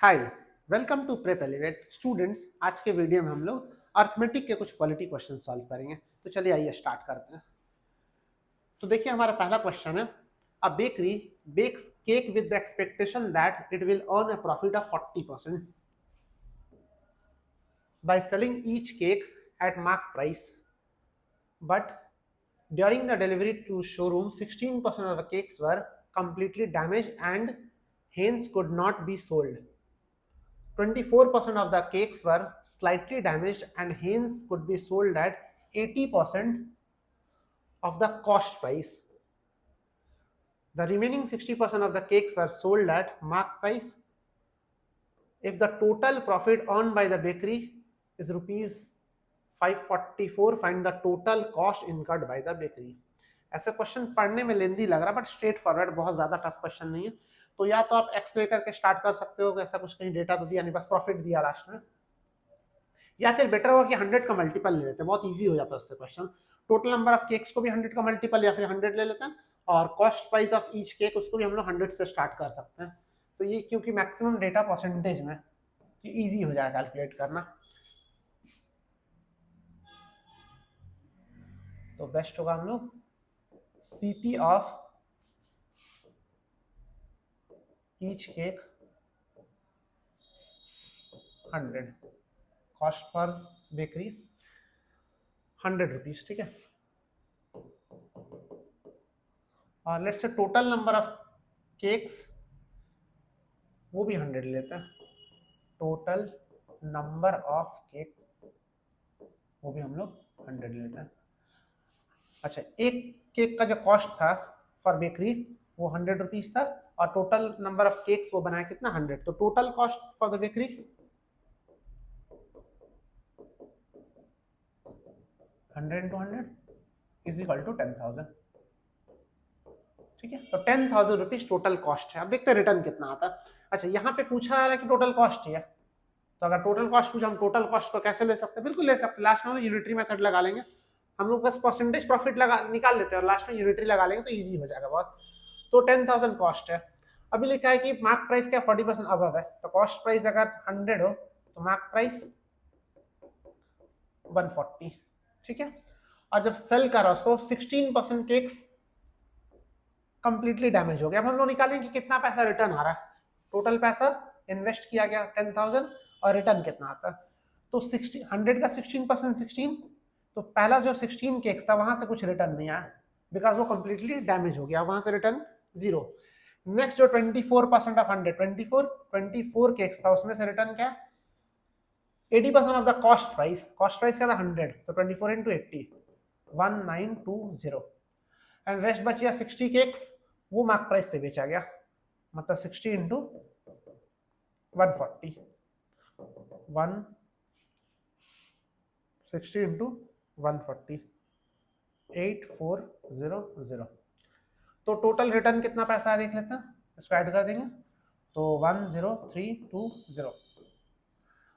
Hi, welcome to Prep Elevate students. आज के video में हम लोग अर्थमेटिक के कुछ क्वालिटी क्वेश्चन सॉल्व करेंगे। तो चलिए आइए स्टार्ट करते हैं। तो देखिए हमारा पहला क्वेश्चन है, a bakery bakes cake with the expectation that it will earn a profit of 40% by selling each cake at mark price, but during the delivery to showroom 16% of the cakes were completely damaged and hence could not be sold. 24% of the cakes were slightly damaged and hence could be sold at 80% of the cost price. The remaining 60% of the cakes were sold at mark price. If the total profit earned by the bakery is rupees 544, find the total cost incurred by the bakery. ऐसा question पढ़ने में लेंदी लग रहा है but straight forward, बहुत ज्यादा tough question नहीं है। तो या तो आप एक्स लेकर के स्टार्ट कर सकते हो, ऐसा कुछ कहीं डेटा तो दिया नहीं, बस प्रॉफिट दिया लास्ट में, या फिर बेटर होगा कि 100 का मल्टीपल ले लेते हैं, बहुत इजी हो जाता है उससे question. Total number of cakes को भी 100 का मल्टीपल या फिर 100 ले लेते हैं, और cost price of each cake उसको भी हम लोग 100 से स्टार्ट कर सकते हैं। तो ये क्योंकि मैक्सिमम डेटा परसेंटेज में इजी हो जाएगा कैलकुलेट करना, तो बेस्ट होगा हम लोग CP of each cake 100, cost per bakery 100 rupees, ठीक है। और let's say total number of cakes वो भी 100 लेते हैं, टोटल नंबर ऑफ केक वो भी हम लोग 100 लेते हैं। अच्छा, एक केक का जो कॉस्ट था फॉर बेकरी वो 100 रुपीज था, और टोटल नंबर ऑफ केक्स वो बनाया कितना 100, तो total cost for the bakery 100 into 100 is equal to 10,000, ठीक है। तो 10,000 रुपीज टोटल कॉस्ट है। अब देखते हैं रिटर्न कितना आता है। अच्छा, यहाँ पे पूछा है कि टोटल कॉस्ट है, तो अगर टोटल कॉस्ट पूछा, हम टोटल कॉस्ट को कैसे ले सकते हैं, बिल्कुल ले सकते हैं। लास्ट में यूनिटरी मेथड लगा लेंगे हम लोग, बस परसेंटेज प्रॉफिट लगा निकाल लेते हैं और लास्ट में यूनिटरी लगा लेंगे तो इजी हो जाएगा बहुत। तो 10,000 कॉस्ट है। अभी लिखा है कि मार्क प्राइस क्या 40% अबव है, तो कॉस्ट प्राइस अगर 100 हो तो मार्क प्राइस 140, ठीक है। और जब सेल करा उसको 16% केक्स कंप्लीटली डैमेज हो गया। अब हम लोग निकालेंगे कि कितना पैसा रिटर्न आ रहा है। टोटल पैसा इन्वेस्ट किया गया 10,000 और रिटर्न कितना आता है, तो 100 का 16% 16, तो पहला जो 16 केक्स था वहां से कुछ रिटर्न नहीं आया बिकॉज वो कंप्लीटली डैमेज हो गया, वहां से रिटर्न 0। नेक्स्ट जो 24% ऑफ 100, 24 केक्स था, उसमें से रिटर्न क्या, 80% ऑफ द कॉस्ट प्राइस क्या था 100, तो 24 into 80 1920, एंड रेस्ट बच गया 60 केक्स, वो मार्क प्राइस पे बेचा गया, मतलब 60 into 140 160 into 140 8400। तो टोटल रिटर्न कितना पैसा है देख लेते हैं, इसको ऐड कर देंगे तो 10320।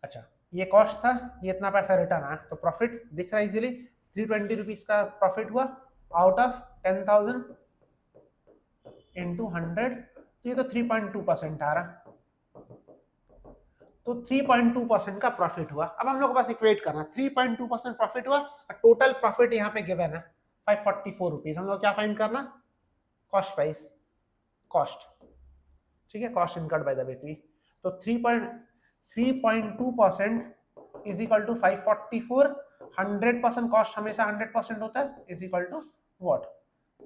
अच्छा, ये कॉस्ट था, ये इतना पैसा रिटर्न आया, तो प्रॉफिट दिख रहा है इजीली, 320 रुपीज का प्रॉफिट हुआ आउट ऑफ 10,000 into 100, तो ये तो 3.2% आ रहा, तो 3.2% का प्रॉफिट हुआ। अब हम लोग को बस इक्वेट करना, 3.2% प्रॉफिट हुआ और टोटल प्रॉफिट यहाँ पे गिवन है 544 रुपीज। हम लोग क्या फाइंड करना, कॉस्ट प्राइस, कॉस्ट, ठीक है, cost incurred by the bakery. तो 3.2% इज इक्वल टू 544, 100% कॉस्ट हमेशा 100% होता है, is equal to what,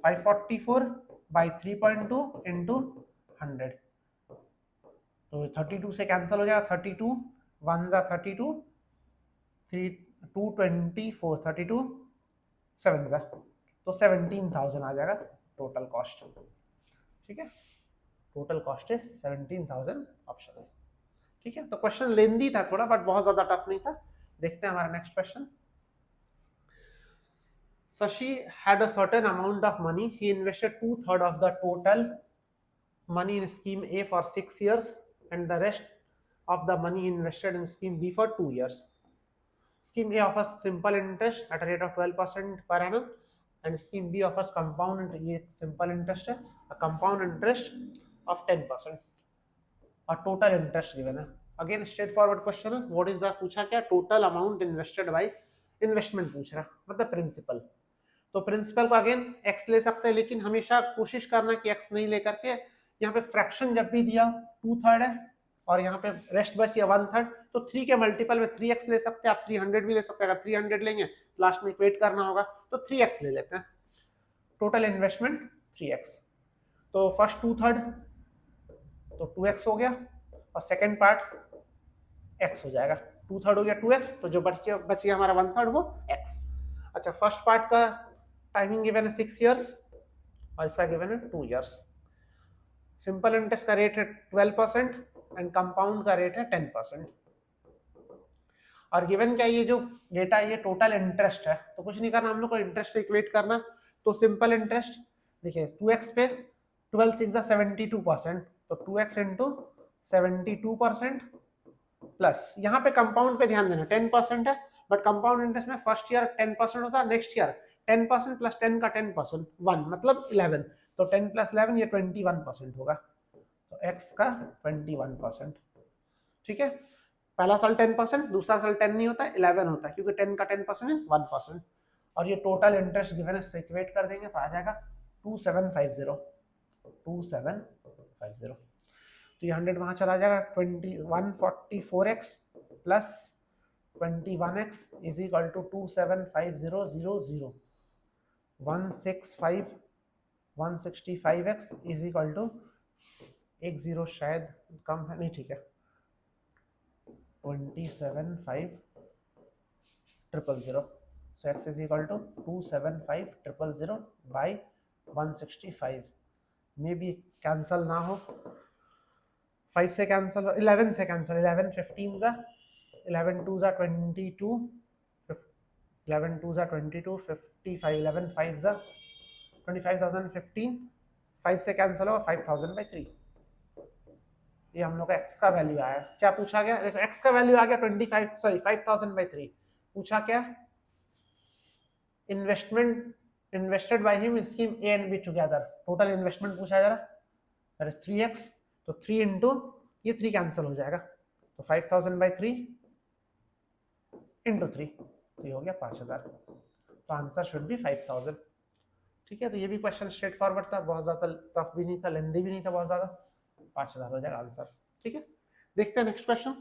544 by 3.2 into 100, तो 32 से कैंसिल हो जाएगा, 32 1 जा 32, 3 224, 32 7 जा, तो 17,000 आ जाएगा टोटल कॉस्ट, ठीक है। टोटल कॉस्ट इज 17,000 ऑप्शन है, ठीक है। तो क्वेश्चन लेंदी था थोड़ा बट बहुत ज्यादा टफ नहीं था। देखते हैं हमारा next question. Shashi had a certain amount of money. He invested 2/3 of the total money in scheme A for 6 years and the rest of the money invested in scheme B for 2 years. Scheme A offers simple interest at a rate of 12% per annum and scheme B offers compound, ये simple interest है, a compound interest of 10%. और total interest given है। Again straight forward question है, what is the, पूछा क्या, total amount invested bye, investment पूछ रहा मतलब प्रिंसिपल। तो प्रिंसिपल को अगेन एक्स ले सकते हैं, लेकिन हमेशा कोशिश करना कि एक्स नहीं लेकर के, यहाँ पे फ्रैक्शन जब भी दिया 2/3 है और यहाँ पे रेस्ट बची 1/3, तो 3 के मल्टीपल में 3x ले सकते हैं आप, 300 भी ले सकते हैं। अगर 300 लेंगे लास्ट में इक्वेट करना होगा तो 3x ले लेते हैं। टोटल इन्वेस्टमेंट 3x, तो फर्स्ट 2/3 तो 2x हो गया और सेकेंड पार्ट x हो जाएगा। 2/3 हो गया 2x, तो जो बच गया हमारा 1/3 वो x। अच्छा, फर्स्ट पार्ट का टाइमिंग गिवन है 6 इयर्स और इसका गिवन है 2 इयर्स। सिंपल इंटरेस्ट का रेट है 12% एंड कंपाउंड का रेट है 10%। और गिवन क्या, ये जो डेटा ये टोटल इंटरेस्ट है, तो कुछ नहीं करना हम लोग को, इंटरेस्ट से इक्वेट करना। तो सिंपल इंटरेस्ट देखिए 2x पे 12 6 72%, तो 2x इंटू 72% प्लस यहाँ पे कंपाउंड पे ध्यान देना 10% है, बट कंपाउंड इंटरेस्ट में फर्स्ट ईयर 10% होता है, नेक्स्ट ईयर 10% प्लस 10 का 10% 1 मतलब 11, तो 10 प्लस 11 ये 21% होगा, तो x का 21%। ठीक है, पहला साल 10%, दूसरा साल 10 नहीं होता 11 होता है, क्योंकि 10 का 10% इज 1%। और ये टोटल इंटरेस्ट गिवन है, इससे इक्वेट कर देंगे तो आ जाएगा 2750। तो ये 100 वहां चला जाएगा, 144x plus 21x is equal to 275000 165x is equal to, एक जीरो शायद कम है, नहीं ठीक है, 27500। so x is equal to 27500 by 165। May be cancel ना हो, 5 से कैंसल, 11 से कैंसल, 11 15 का, 11 2 जा 22, 11 2 जा 22, 55, 11 5 जा 25,015, 5 से कैंसल होगा 5000/3। ये हम लोग का x का वैल्यू आया। क्या पूछा गया, देखो x का वैल्यू आ गया 5000/3। पूछा क्या, investment invested by him in scheme A and B together, total investment पूछा जा रहा, दैट इज 3x, तो 3 इंटू ये 3 कैंसिल हो जाएगा, तो 5000/3 इंटू 3, तो ये हो गया 5000, तो आंसर शुड बी 5000। ठीक है, तो ये भी क्वेश्चन स्ट्रेट फॉरवर्ड था, बहुत ज्यादा टफ भी नहीं था, लेंदी भी नहीं था बहुत ज्यादा, 5000 हो जाएगा आंसर। ठीक है, देखते हैं next question.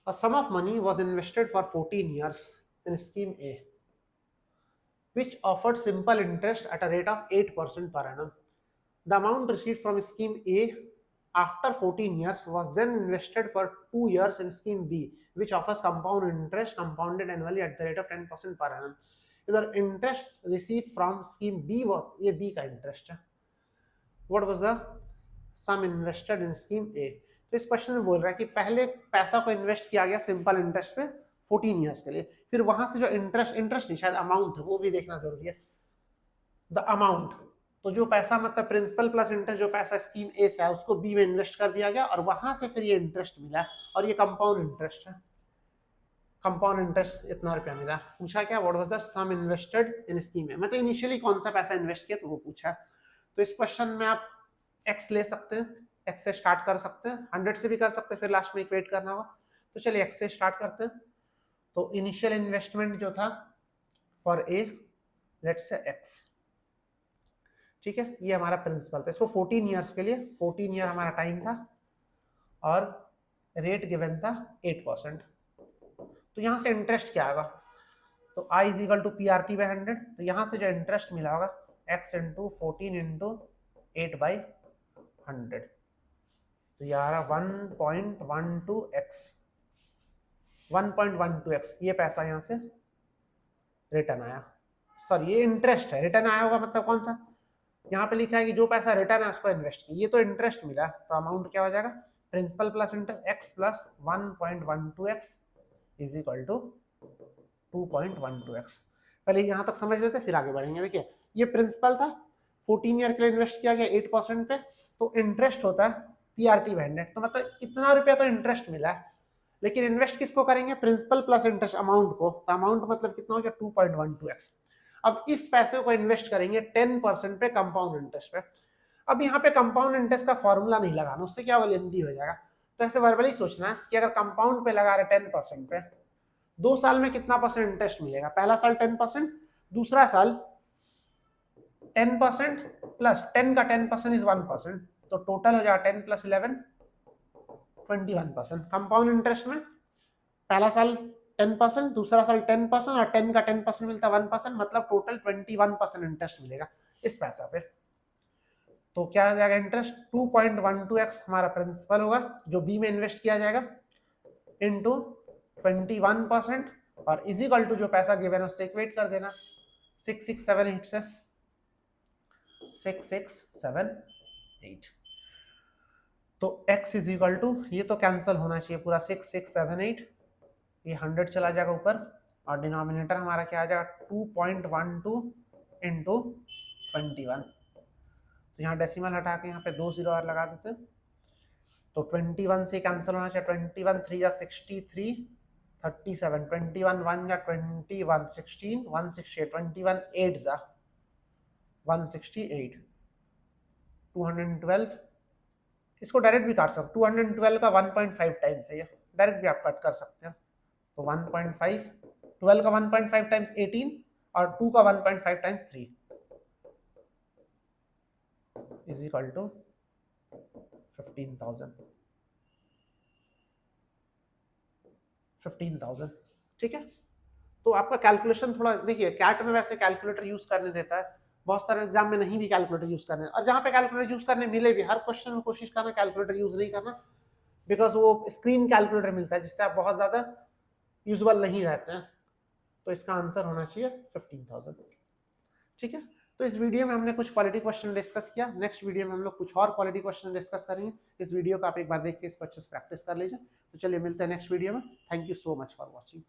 A sum of money was invested for 14 years in scheme A, which offered simple interest at a rate of 8% per annum. The amount received from scheme A after 14 years was then invested for 2 years in scheme B, which offers compound interest compounded annually at the rate of 10% per annum. The interest received from scheme B was, ये B का interest है, what was the sum invested in scheme A? तो इस question में बोल रहा है कि पहले पैसा को इन्वेस्ट किया गया सिंपल इंटरेस्ट पे 14 इयर्स के लिए, फिर वहां से जो इंटरेस्ट नहीं शायद अमाउंट है, वो भी देखना जरूरी है, द अमाउंट, तो जो पैसा मतलब प्रिंसिपल प्लस इंटरेस्ट, जो पैसा स्कीम ए से है उसको बी में इन्वेस्ट कर दिया गया और वहां से फिर ये इंटरेस्ट मिला, और ये कंपाउंड इंटरेस्ट है, कंपाउंड इंटरेस्ट इतना रुपया मिला। पूछा क्या, what was the sum invested in scheme A, मतलब इनिशियली कौन सा पैसा इन्वेस्ट किया तो वो पूछा। तो इस क्वेश्चन में आप एक्स ले सकते हैं, एक्स से स्टार्ट कर सकते हैं, 100 से भी कर सकते हैं, फिर लास्ट में इक्वेट करना होगा। तो चलिए एक्स से स्टार्ट करते हैं। तो इनिशियल इन्वेस्टमेंट जो था for a, let's say x, ठीक है, ये हमारा प्रिंसिपल था, इसको 14 इयर्स के लिए, 14 ईयर हमारा टाइम था और रेट गिवन था 8%। तो यहाँ से इंटरेस्ट क्या आएगा, तो I is equal to PRT/100, तो यहाँ से जो इंटरेस्ट मिला होगा x इंटू 14 इंटू 8/100, तो ये आ रहा 1.12x, 1.12x ये पैसा यहाँ से रिटर्न आया, सॉरी ये इंटरेस्ट है, रिटर्न आया होगा मतलब कौन सा, यहाँ पे लिखा है कि जो पैसा रिटर्न है उसको इन्वेस्ट किया, ये तो इंटरेस्ट मिला, तो अमाउंट क्या हो जाएगा, principal plus interest x plus 1.12x is equal to 2.12x। पहले यहाँ तक समझ लेते फिर आगे बढ़ेंगे। देखिए ये प्रिंसिपल था, 14 ईयर के लिए इन्वेस्ट किया गया 8% पे, तो इंटरेस्ट होता है PRT/100, तो मतलब इतना रुपया तो इंटरेस्ट मिला है, लेकिन इन्वेस्ट किसको करेंगे, प्रिंसिपल प्लस इंटरेस्ट अमाउंट को, तो अमाउंट मतलब कितना हो गया 2.12x। अब इस पैसे को इन्वेस्ट करेंगे 10% पे कंपाउंड इंटरेस्ट पे। अब यहाँ पे कंपाउंड इंटरेस्ट का फॉर्मूला नहीं लगाना, उससे क्या होगा, लेंदी हो जाएगा। तो ऐसे वर्बली सोचना है कि अगर कंपाउंड पे लगा रहे 10% पे, 2 साल में कितना परसेंट इंटरेस्ट मिलेगा, पहला साल 10%, दूसरा साल 10% प्लस 10 का 10% इज 1%, तो टोटल हो जाएगा 10 प्लस 11 21%। कंपाउंड इंटरेस्ट में पहला साल 10%, दूसरा साल 10% और 10 का 10% मिलता है 1%, मतलब टोटल 21% इंटरेस्ट मिलेगा इस पैसा पे। तो क्या आ जाएगा इंटरेस्ट, 2.12x हमारा प्रिंसिपल होगा जो बी में इन्वेस्ट किया जाएगा, इनटू 21% और इज इक्वल टू जो पैसा गिवन है उससे इक्वेट कर देना 6678 से, 6678। तो x इज इक्वल टू, ये तो कैंसिल होना चाहिए पूरा, 6678, ये 100 चला जाएगा ऊपर और डिनोमिनेटर हमारा क्या आ जाएगा 2.12 इंटू 21। तो यहाँ डेसिमल हटा के यहाँ पे 2 जीरो और लगा देते हैं, तो 21 से कैंसिल होना चाहिए, 21 3 या 63 37, 21 1 या 21 16 168, 21 8 जा 168, 212, इसको डायरेक्ट भी काट सकते, 212 का 1.5 टाइम्स है ये, डायरेक्ट भी आप कट कर सकते हैं। तो 1.5, 12 का 1.5 टाइम्स 18 और 2 का 1.5 टाइम्स 3 इज इक्वल टू 15,000। ठीक है, तो आपका कैलकुलेशन थोड़ा देखिए, कैट में वैसे कैलकुलेटर यूज करने देता है, बहुत सारे एग्जाम में नहीं भी कैलकुलेटर यूज करने, और जहां पे कैलकुलेटर यूज करने मिले भी हर क्वेश्चन में कोशिश करना कैलकुलेटर यूज नहीं करना, बिकॉज वो स्क्रीन कैलकुलेटर मिलता है जिससे आप बहुत ज्यादा यूजुअल नहीं रहते हैं। तो इसका आंसर होना चाहिए 15,000। ठीक है, तो इस वीडियो में हमने कुछ क्वालिटी क्वेश्चन डिस्कस किया, नेक्स्ट वीडियो में हम लोग कुछ और क्वालिटी क्वेश्चन डिस्कस करेंगे। इस वीडियो को आप एक बार देख के इसको अच्छे से प्रैक्टिस कर लीजिए। तो चलिए मिलते हैं नेक्स्ट वीडियो में। Thank you so much for watching.